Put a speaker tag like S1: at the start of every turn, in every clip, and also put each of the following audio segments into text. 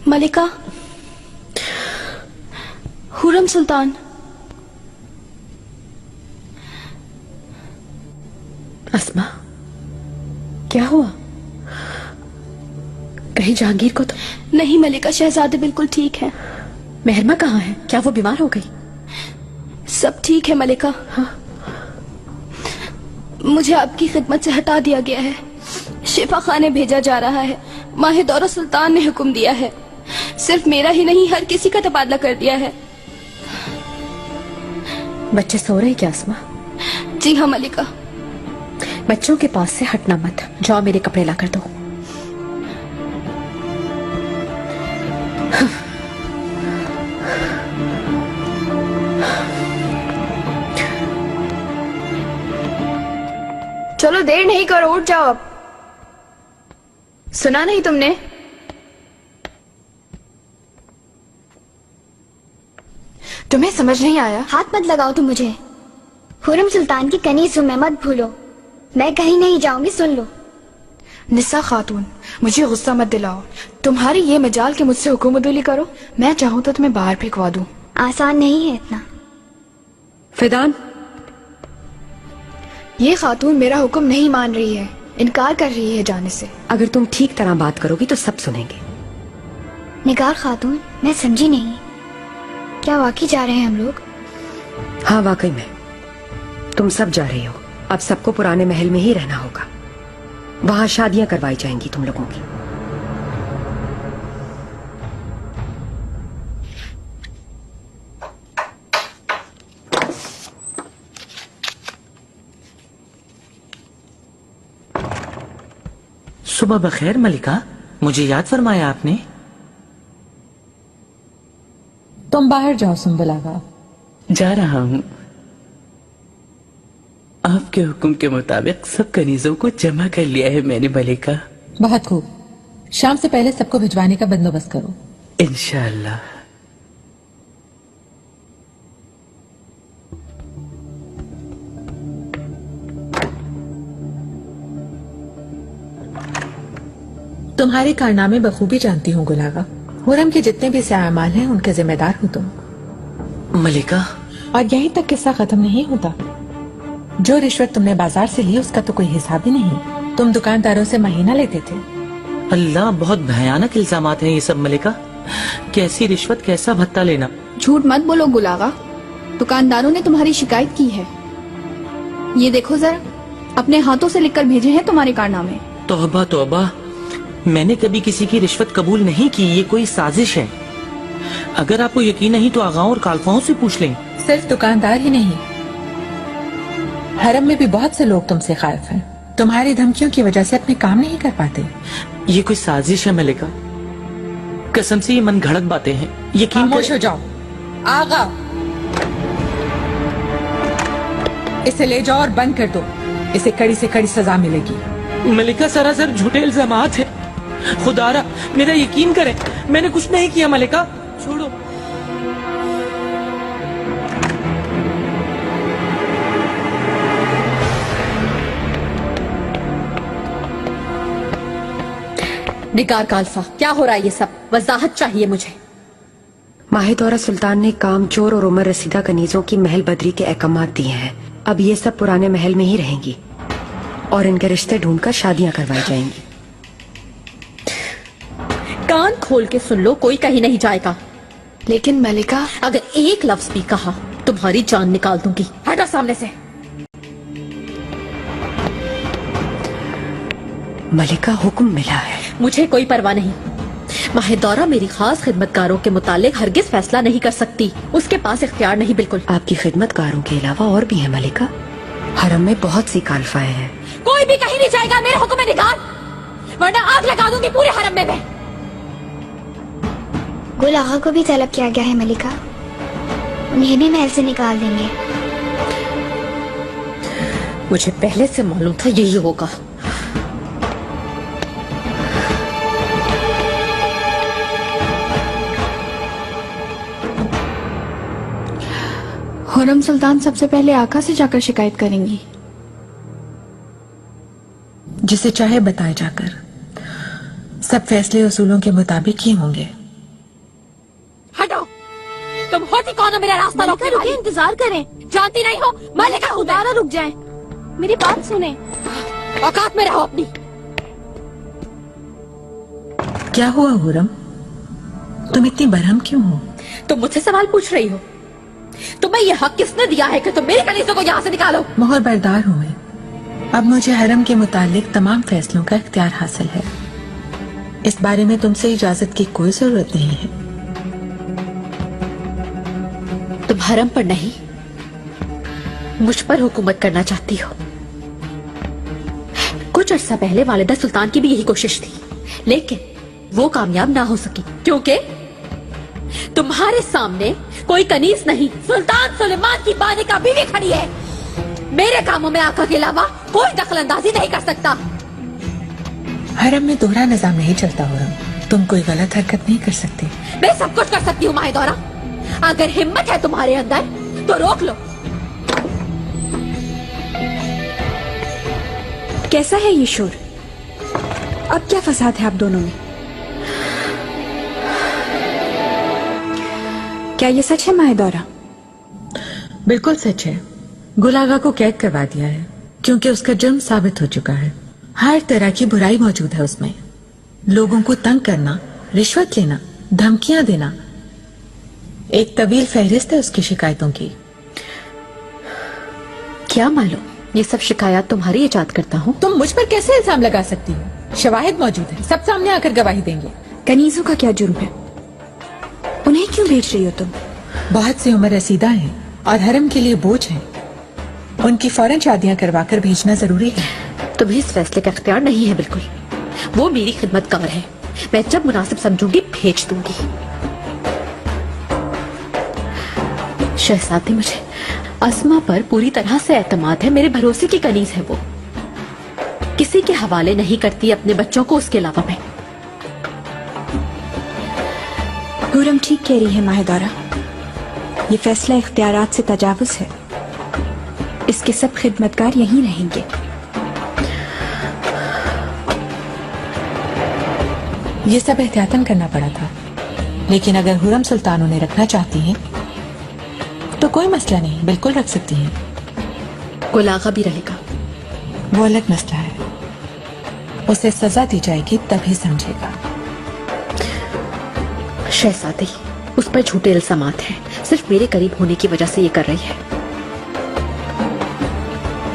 S1: मलिका, हुरम सुल्तान।
S2: अस्मा, क्या हुआ? कहीं जहांगीर को तो
S1: नहीं मलिका, शहजादे बिल्कुल ठीक है।
S2: मेहरमा कहाँ है? क्या वो बीमार हो गई?
S1: सब ठीक है मलिका।
S2: हाँ?
S1: मुझे आपकी खिदमत से हटा दिया गया है। शिफा खाने भेजा जा रहा है। माहे दौरा सुल्तान ने हुक्म दिया है। सिर्फ मेरा ही नहीं, हर किसी का तबादला कर दिया है।
S2: बच्चे सो रहे क्या अस्मा?
S1: जी हाँ मलिका।
S2: बच्चों के पास से हटना मत। जाओ मेरे कपड़े ला कर दो।
S3: चलो देर नहीं करो, उठ जाओ अब। सुना नहीं तुमने? तुम्हें समझ नहीं आया?
S4: हाथ मत लगाओ तुम मुझे। हुरम सुल्तान की कनीज हूँ मैं, मत भूलो। मैं कहीं नहीं जाऊंगी, सुन लो।
S3: निसा खातून, मुझे गुस्सा मत दिलाओ। तुम्हारी ये मजाल के मुझसे हुकूमतुली करो। मैं चाहूँ तो तुम्हें बाहर फेंकवा दूं।
S4: आसान नहीं है इतना।
S2: फिदान,
S3: ये खातून मेरा हुक्म नहीं मान रही है, इनकार कर रही है जाने से।
S2: अगर तुम ठीक तरह बात करोगी तो सब सुनेंगे।
S4: निगार खातून, मैं समझी नहीं। क्या वाकई जा रहे हैं हम लोग?
S2: हाँ वाकई में तुम सब जा रही हो। अब सबको पुराने महल में ही रहना होगा। वहां शादियां करवाई जाएंगी तुम लोगों की।
S5: सुबह बखैर मलिका, मुझे याद फरमाया आपने।
S6: तुम बाहर जाओ सुंबुल आगा।
S5: जा रहा हूँ। आपके हुक्म के मुताबिक सब कनीजों को जमा कर लिया है मैंने मलिका।
S6: बहुत खूब। शाम से पहले सबको भिजवाने का बंदोबस्त करो।
S5: इंशाअल्लाह।
S6: तुम्हारे कारनामे बखूबी जानती हूँ गुलागा। हुरम के जितने भी सामान हैं उनके जिम्मेदार हो तुम।
S5: मलिका,
S6: और यहीं तक किस्सा खत्म नहीं होता। जो रिश्वत तुमने बाजार से ली उसका तो कोई हिसाब ही नहीं। तुम दुकानदारों से महीना लेते थे।
S5: अल्लाह, बहुत भयानक इल्जामात हैं ये सब मलिका। कैसी रिश्वत, कैसा भत्ता लेना।
S3: झूठ मत बोलो गुलागा, दुकानदारों ने तुम्हारी शिकायत की है। ये देखो जरा, अपने हाथों से लिखकर भेजे हैं तुम्हारे कारनामे।
S5: तौबा तौबा, मैंने कभी किसी की रिश्वत कबूल नहीं की। ये कोई साजिश है। अगर आपको यकीन नहीं तो आगाओं और कालफाओं से पूछ लें।
S6: सिर्फ दुकानदार ही नहीं, हरम में भी बहुत से लोग तुमसे खौफ हैं। तुम्हारी धमकियों की वजह से अपने काम नहीं कर पाते।
S5: ये कोई साजिश है मलिका, कसम से ये मन घड़त बातें हैं। यकीन
S6: खामोश हो जाओ। आगा, इसे ले जाओ और बंद कर दो। इसे कड़ी से कड़ी सजा मिलेगी।
S5: मलिका, सरासर झूठे इल्जामात हैं। खुदारा मेरा यकीन करें, मैंने कुछ नहीं किया। मलिका छोड़ो।
S2: निगार कालफा, क्या हो रहा है ये सब? वजाहत चाहिए मुझे। माहे दौरा सुल्तान ने कामचोर और उमर रसीदा कनीजों की महल बदरी के अहकामात दिए हैं। अब ये सब पुराने महल में ही रहेंगी और इनके रिश्ते ढूंढकर शादियां करवाई जाएंगी। कान खोल के सुन लो, कोई कहीं नहीं जाएगा।
S3: लेकिन मलिका,
S2: अगर एक लफ्ज भी कहा तुम्हारी जान निकाल दूंगी। हटो सामने से। मलिका, हुक्म मिला है। मुझे कोई परवाह नहीं। माहे दौरा मेरी खास खिदमतगारों के मुतालिक हरगिज फैसला नहीं कर सकती। उसके पास इख्तियार नहीं बिल्कुल। आपकी खिदमतगारों के अलावा और भी है मलिका। हरम में बहुत सी कालफाएं हैं। कोई भी कहीं नहीं जाएगा, मेरे हुक्म में निकाल, वरना आग लगा दूंगी पूरे हरम में मैं।
S4: गुल आगा को भी तलब किया गया है मलिका, उन्हें भी महल से निकाल देंगे।
S2: मुझे पहले से मालूम था यही होगा।
S3: हुरम सुल्तान सबसे पहले आका से जाकर शिकायत करेंगी।
S6: जिसे चाहे बताए जाकर। सब फैसले उसूलों के मुताबिक ही होंगे।
S2: तुम होती कौन हो मेरा रास्ता रोकने वाली?
S1: इंतजार करें।
S2: जानती नहीं हो मलिका हूँ मैं।
S1: दारा रुक जाएं। मेरी बात सुने।
S2: औकात में रहो अपनी।
S6: क्या हुआ हुरम, तुम इतनी बरहम क्यों हो?
S2: तुम मुझसे सवाल पूछ रही हो? तुम्हें यह हक किसने दिया है कि तुम मेरी कनीज़ों को यहाँ से निकालो?
S6: मोहर बरदार हूँ मैं। अब मुझे हरम के मुतालिक तमाम फैसलों का इख्तियार हासिल है। इस बारे में तुमसे इजाजत की कोई जरूरत नहीं है।
S2: तुम हरम पर नहीं, मुझ पर हुकूमत करना चाहती हो। कुछ अर्सा पहले वालिदा सुल्तान की भी यही कोशिश थी, लेकिन वो कामयाब ना हो सकी क्योंकि तुम्हारे सामने कोई कनीज नहीं, सुल्तान सुलेमान की बालिका बीवी खड़ी है। मेरे कामों में आका के अलावा कोई दखलंदाजी नहीं कर सकता।
S6: हरम में दोहरा निजाम नहीं चलता हुरम, तुम कोई गलत हरकत नहीं कर सकते।
S2: मैं सब कुछ कर सकती हूँ माहिदौरा। अगर हिम्मत है तुम्हारे अंदर तो रोक लो।
S3: कैसा है ये शोर? अब क्या फसाद है आप दोनों में? क्या ये सच है माहिदौरा?
S6: बिल्कुल सच है। गुलागा को कैद करवा दिया है क्योंकि उसका जुर्म साबित हो चुका है। हर तरह की बुराई मौजूद है उसमें। लोगों को तंग करना, रिश्वत लेना, धमकियां देना, एक तवील फहरिस्त है उसकी शिकायतों की।
S2: क्या मालूम ये सब शिकायत तुम्हारी इजाद करता हूँ।
S6: तुम मुझ पर कैसे इल्जाम लगा सकती हो? शवाहिद मौजूद है, सब सामने आकर गवाही देंगे।
S3: कनीजों का क्या जुर्म है? उन्हें क्यों भेज रही हो तुम?
S6: बहुत सी उम्र रसीदा हैं और हरम के लिए बोझ हैं। उनकी फौरन शादियां करवाकर भेजना जरूरी है।
S2: तुम्हें इस फैसले का इख्तियार नहीं है बिल्कुल। वो मेरी खिदमतगार है, मैं जब मुनासिब समझूंगी भेज दूंगी। शहजादी, मुझे अस्मा पर पूरी तरह से एतमाद है। मेरे भरोसे की कनीज है वो। किसी के हवाले नहीं करती अपने बच्चों को उसके अलावा मैं।
S3: हुरम ठीक कह रही है माहिदौरा। ये फैसला इख्तियारात से तजावुज है। इसके सब खिदमतगार यहीं रहेंगे।
S6: ये सब एहतियातन करना पड़ा था, लेकिन अगर हुरम सुल्तान उन्हें रखना चाहती हैं तो कोई मसला नहीं, बिल्कुल रख सकती हैं।
S2: गुलागा भी रहेगा।
S6: वो अलग मसला है, उसे सजा दी जाएगी तभी समझेगा।
S2: शहजादी, उस पर झूठे इल्जामात हैं। सिर्फ मेरे करीब होने की वजह से ये कर रही है।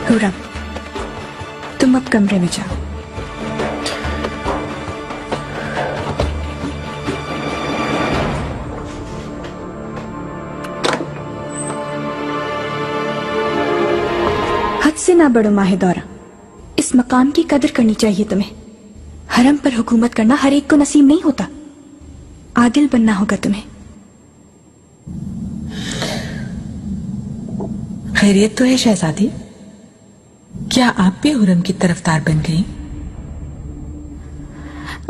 S3: हुरम, तुम अब कमरे में जाओ। हद से ना बढ़ो माहिदौरा। इस मकाम की कदर करनी चाहिए तुम्हें। हरम पर हुकूमत करना हर एक को नसीब नहीं होता। आदिल बनना होगा तुम्हें।
S6: खैरियत तो है शहजादी? क्या आप भी हुरम की तरफदार बन गई?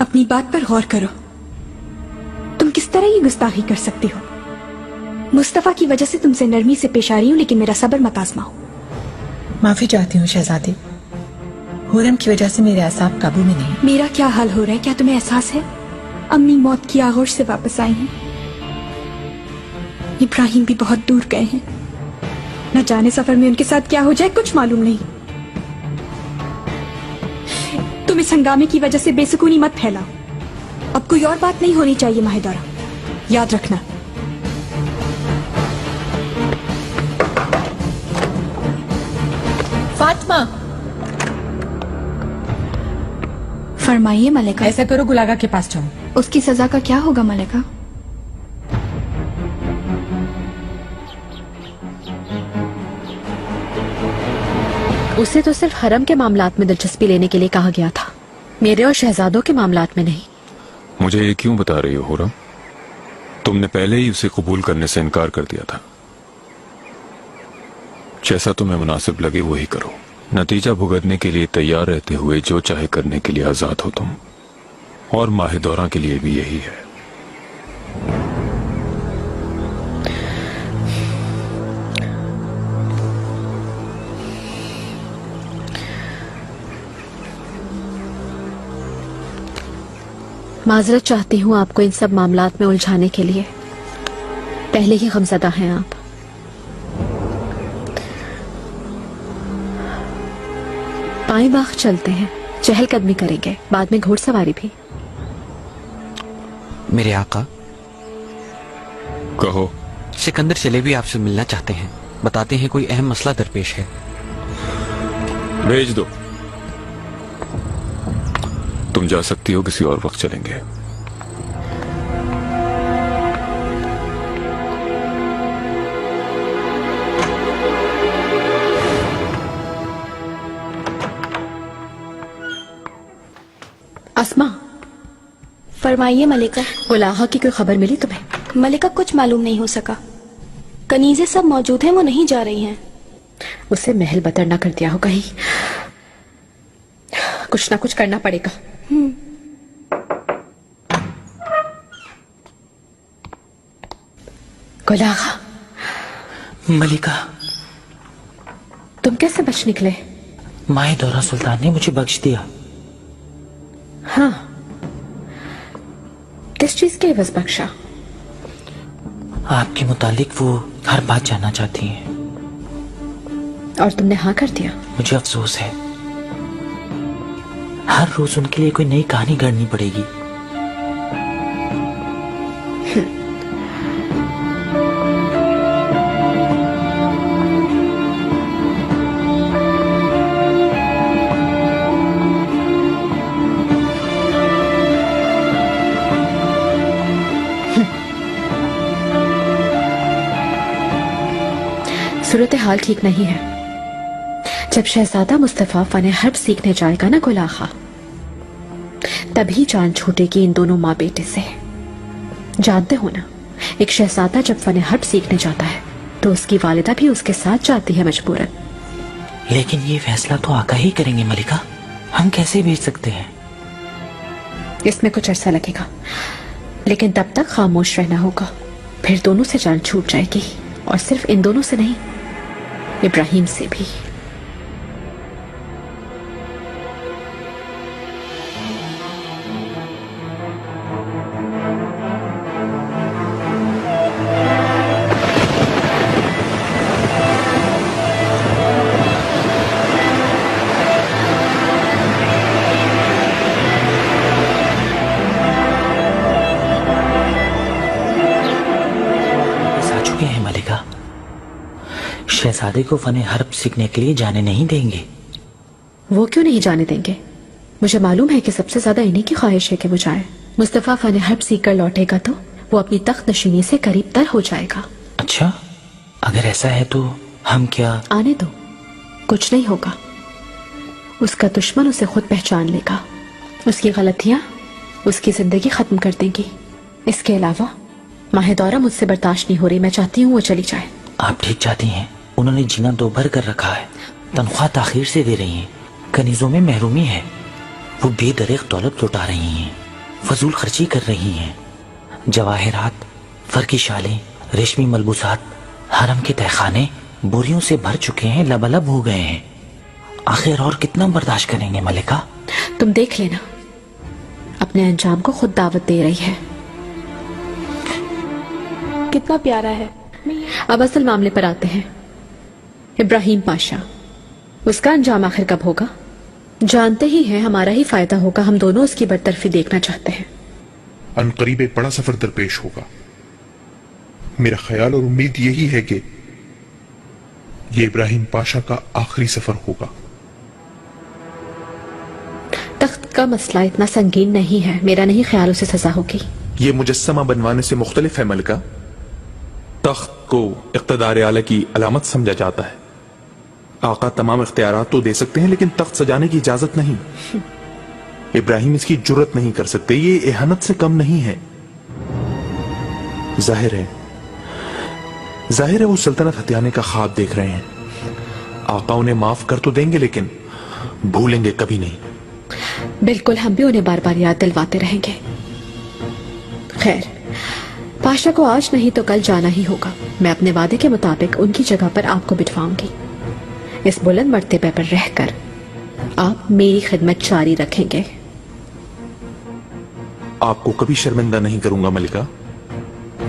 S3: अपनी बात पर गौर करो। तुम किस तरह ये गुस्ताखी कर सकती हो? मुस्तफा की वजह से तुमसे नरमी से पेश आ रही हूं, लेकिन मेरा सब्र मत आजमाओ।
S6: माफी चाहती हूँ शहजादी, हुरम की वजह से मेरे आसाब काबू में नहीं।
S3: मेरा क्या हाल हो रहा है, क्या तुम्हें एहसास है? अम्मी मौत की आगोश से वापस आई हैं। इब्राहिम भी बहुत दूर गए हैं। न जाने सफर में उनके साथ क्या हो जाए, कुछ मालूम नहीं। तुम इस हंगामे की वजह से बेसुकूनी मत फैलाओ। अब कोई और बात नहीं होनी चाहिए माहिदौरा, याद रखना।
S6: फातिमा,
S3: फरमाइए मलिका।
S6: ऐसा करो, गुलागा के पास जाओ।
S3: उसकी सजा का क्या होगा मलिका?
S2: उसे तो सिर्फ हरम के मामलात में दिलचस्पी लेने के लिए कहा गया था, मेरे और शहजादों के मामलात में नहीं।
S7: मुझे ये क्यों बता रही हो हुरम? तुमने पहले ही उसे कबूल करने से इनकार कर दिया था। जैसा तुम्हें मुनासिब लगे वही करो। नतीजा भुगतने के लिए तैयार रहते हुए जो चाहे करने के लिए आजाद हो तुम, और माहिदौरा के लिए भी यही है।
S2: माजरत चाहती हूँ आपको इन सब मामलात में उलझाने के लिए, पहले ही गमज़दा हैं आप। पाए बाग चलते हैं, चहलकदमी करेंगे, बाद में घुड़सवारी भी।
S8: मेरे आका,
S7: कहो।
S8: सिकंदर चलेबी आपसे मिलना चाहते हैं। बताते हैं कोई अहम मसला दरपेश है।
S7: भेज दो। तुम जा सकती हो, किसी और वक्त चलेंगे।
S2: अस्मा,
S1: फरमाइए मलिका।
S2: गुलाहा की कोई खबर मिली तुम्हें?
S1: मलिका, कुछ मालूम नहीं हो सका। कनीज़े सब मौजूद हैं, वो नहीं जा रही हैं।
S2: उसे महल बतर ना कर दिया हो कहीं। कुछ ना कुछ करना पड़ेगा। गुलाहा,
S5: मलिका,
S2: तुम कैसे बच निकले?
S5: माहे दौरा सुल्तान ने मुझे बख्श दिया।
S2: हाँ, किस चीज के एवज बख्शा?
S5: आपके मुतालिक वो हर बात जानना चाहती हैं।
S2: और तुमने हाँ कर दिया?
S5: मुझे अफसोस है, हर रोज उनके लिए कोई नई कहानी गढ़नी पड़ेगी।
S2: सूरत हाल ठीक नहीं है। जब शहजादा मुस्तफा फन हर्ब सीखने जाएगा ना गुलाहा, तभी जान छूटेगी इन दोनों माँ बेटे से। जानते हो ना, एक शहजादा जब फन हर्ब सीखने जाता है तो उसकी वालिदा भी उसके साथ जाती है मजबूरन।
S5: लेकिन ये फैसला तो आका ही करेंगे मलिका, हम कैसे भेज सकते हैं?
S2: इसमें कुछ अरसा लगेगा, लेकिन तब तक खामोश रहना होगा। फिर दोनों से जान छूट जाएगी, और सिर्फ इन दोनों से नहीं, इब्राहिम से भी।
S5: शहजादे को फन हर्ब सीखने के लिए जाने नहीं देंगे।
S2: वो क्यों नहीं जाने देंगे? मुझे मालूम है कि सबसे ज्यादा इन्हीं की ख्वाहिश है कि वो जाए। मुस्तफा फन हर्ब सीख कर लौटेगा तो वो अपनी तख्त नशीनी से करीब तर हो जाएगा।
S5: अच्छा, अगर ऐसा है तो हम क्या?
S2: आने दो, कुछ नहीं होगा। उसका दुश्मन उसे खुद पहचान लेगा, उसकी गलतियां उसकी जिंदगी खत्म कर देंगी। इसके अलावा माहे दौरा मुझसे बर्दाश्त नहीं हो रही। मैं चाहती हूँ वो चली जाए।
S5: आप ठीक चाहती हैं? उन्होंने जीना दो भर कर रखा है, तनख्वाह ताखीर से दे रही हैं, कनीजों में महरूमी है, वो बेदरेग दौलत लुटा रही हैं, फजूल खर्ची कर रही हैं। जवाहिरात, फर की शालें, रेशमी मलबूसात, हरम के तहखाने बोरियों से भर चुके हैं, लबालब हो गए हैं। आखिर और कितना बर्दाश्त करेंगे मलिका?
S2: तुम देख लेना, अपने अंजाम को खुद दावत दे रही है।
S1: कितना प्यारा है।
S2: अब असल मामले पर आते हैं। इब्राहिम पाशा, उसका अंजाम आखिर कब होगा? जानते ही हैं हमारा ही फायदा होगा। हम दोनों उसकी बरतरफी देखना चाहते हैं।
S9: अनकरीब एक बड़ा सफर दरपेश होगा। मेरा ख्याल और उम्मीद यही है कि ये इब्राहिम पाशा का आखिरी सफर होगा।
S2: तख्त का मसला इतना संगीन नहीं है, मेरा नहीं ख्याल उसे सजा होगी।
S9: ये मुजस्समा बनवाने से मुख्तलिफ है मलिका। तख्त को इक़्तिदार आला की अलामत समझा जाता है। आका तमाम इख्तियारात तो दे सकते हैं, लेकिन तख्त सजाने की इजाजत नहीं। इब्राहिम इसकी जुर्रत नहीं कर सकते। ये एहनत से कम नहीं है। जाहिर है वो सल्तनत हथियाने का ख्वाब देख रहे हैं। आका उन्हें माफ कर तो देंगे, लेकिन भूलेंगे कभी नहीं।
S2: बिल्कुल, हम भी उन्हें बार बार याद दिलवाते रहेंगे। खैर, पाशा को आज नहीं तो कल जाना ही होगा। मैं अपने वादे के मुताबिक उनकी जगह पर आपको बिठवाऊंगी। इस बुलंद मर्तबे पर रहकर आप मेरी खिदमत जारी रखेंगे।
S9: आपको कभी शर्मिंदा नहीं करूंगा मलिका।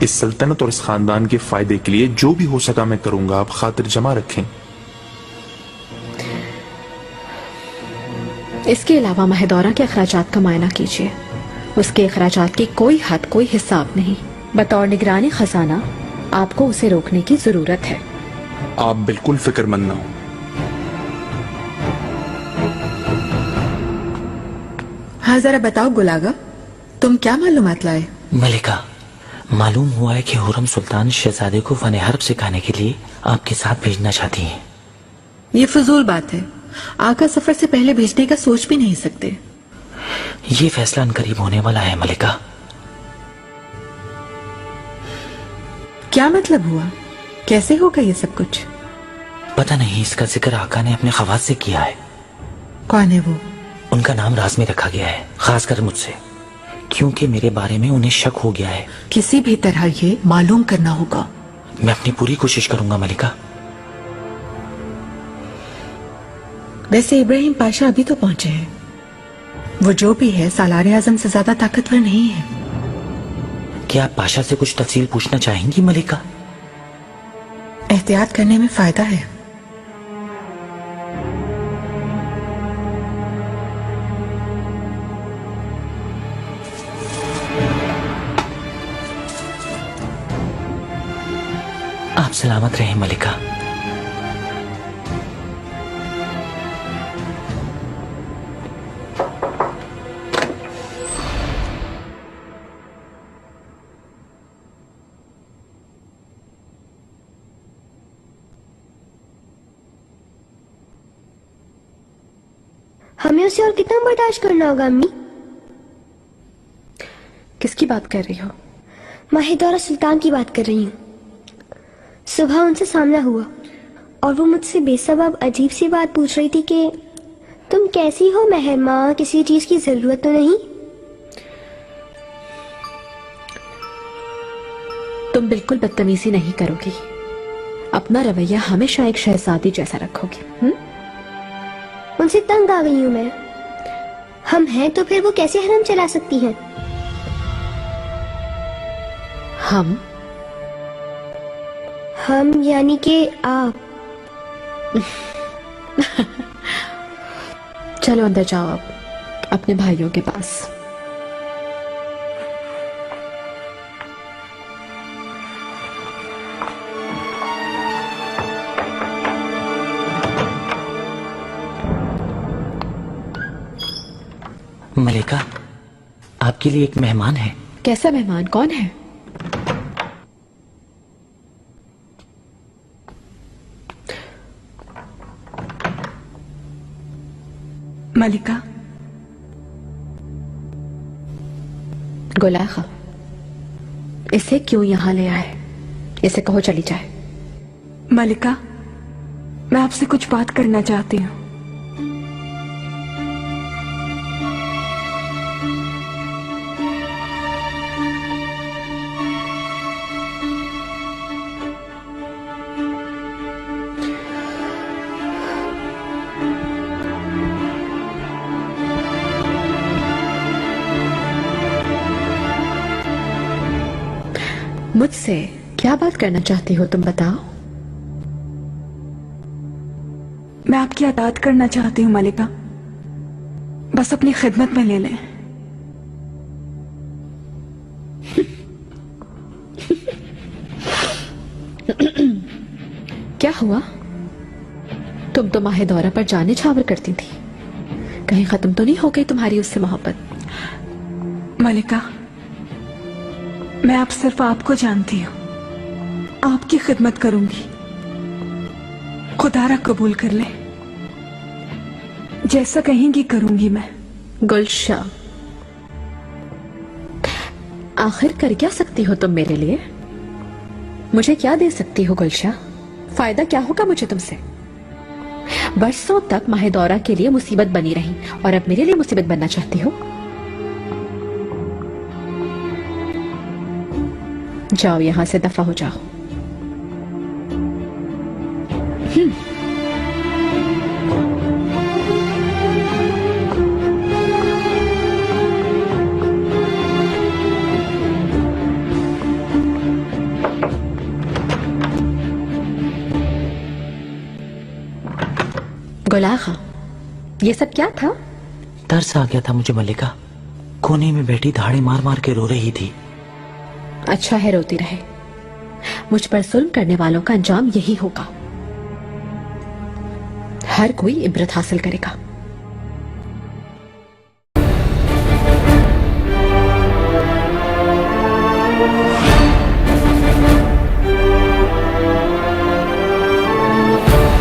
S9: इस सल्तनत और इस खानदान के फायदे के लिए जो भी हो सका मैं करूंगा, आप खातिर जमा रखें।
S2: इसके अलावा महदौरा के अखराजात का मायना कीजिए। उसके अखराजात की कोई हद, कोई हिसाब नहीं। बतौर निगरानी खजाना आपको उसे रोकने की जरूरत है।
S9: आप बिल्कुल फिक्रमंद ना हो।
S6: हाँ, जरा बताओ गुलागा, तुम क्या मालूमात लाए?
S5: मलिका, मालूम हुआ है कि हुरम सुल्तान शहजादे को फन हर्ब सिखाने के लिए आपके साथ भेजना चाहती हैं।
S6: ये फजूल बात है। आका सफर से पहले भेजने का सोच भी नहीं सकते।
S5: ये फैसला अनकरीब होने वाला है मलिका।
S6: क्या मतलब हुआ? कैसे होगा ये सब कुछ?
S5: पता नहीं, इसका जिक्र आका ने अपने खवास से किया है।
S6: कौन है वो?
S5: उनका नाम राज में रखा गया है, खासकर मुझसे, क्योंकि मेरे बारे में उन्हें शक हो गया है।
S6: किसी भी तरह ये मालूम करना होगा।
S5: मैं अपनी पूरी कोशिश करूंगा मलिका।
S6: वैसे इब्राहिम पाशा अभी तो पहुंचे हैं। वो जो भी है सालार आजम से ज्यादा ताकतवर नहीं है।
S5: क्या आप पाशा से कुछ तफसील पूछना चाहेंगी मलिका?
S6: एहतियात करने में फायदा है।
S5: आप सलामत रहें मलिका।
S4: हमें उसे और कितना बर्दाश्त करना होगा अम्मी?
S2: किसकी बात कर रही हो?
S4: माहिदौरा सुल्तान की बात कर रही हूँ। सुबह उनसे सामना हुआ और वो मुझसे बेसबब अजीब सी बात पूछ रही थी कि तुम कैसी हो महर माँ, किसी चीज की जरूरत तो नहीं?
S2: तुम बिल्कुल बदतमीजी नहीं करोगी। अपना रवैया हमेशा एक शहजादी जैसा रखोगी।
S4: उनसे तंग आ गई हूँ मैं। हम हैं तो फिर वो कैसे हरम चला सकती हैं? हम यानी कि आप।
S2: चलो अंदर जाओ अब अपने भाइयों के पास।
S5: मलिका, आपके लिए एक मेहमान है।
S2: कैसा मेहमान? कौन है?
S3: मलिका।
S2: गुलागा, इसे क्यों यहाँ ले आए? इसे कहो चली जाए।
S3: मलिका, मैं आपसे कुछ बात करना चाहती हूँ।
S2: मुझसे क्या बात करना चाहती हो तुम बताओ।
S3: मैं आपकी अताअत करना चाहती हूँ मलिका, बस अपनी खिदमत में ले लें।
S2: क्या हुआ? तुम तो माहिदौरा पर जाने छावर करती थी, कहीं खत्म तो नहीं हो गई तुम्हारी उससे मोहब्बत?
S3: मलिका, मैं अब सिर्फ आपको जानती हूँ, आपकी खिदमत करूंगी। खुदारा कबूल कर ले, जैसा कहेंगी करूंगी मैं।
S2: गुलशा, आखिर कर क्या सकती हो तुम मेरे लिए? मुझे क्या दे सकती हो गुलशा? फायदा क्या होगा मुझे तुमसे? बरसों तक माहिदौरा के लिए मुसीबत बनी रही और अब मेरे लिए मुसीबत बनना चाहती हो? जाओ यहां से, दफा हो जाओ। गुलागा, ये सब क्या था?
S5: तरस आ गया था मुझे मलिका। कोने में बैठी धाड़े मार मार के रो रही थी।
S2: अच्छा है, रोती रहे। मुझ पर जुल्म करने वालों का अंजाम यही होगा। हर कोई इब्रत हासिल करेगा।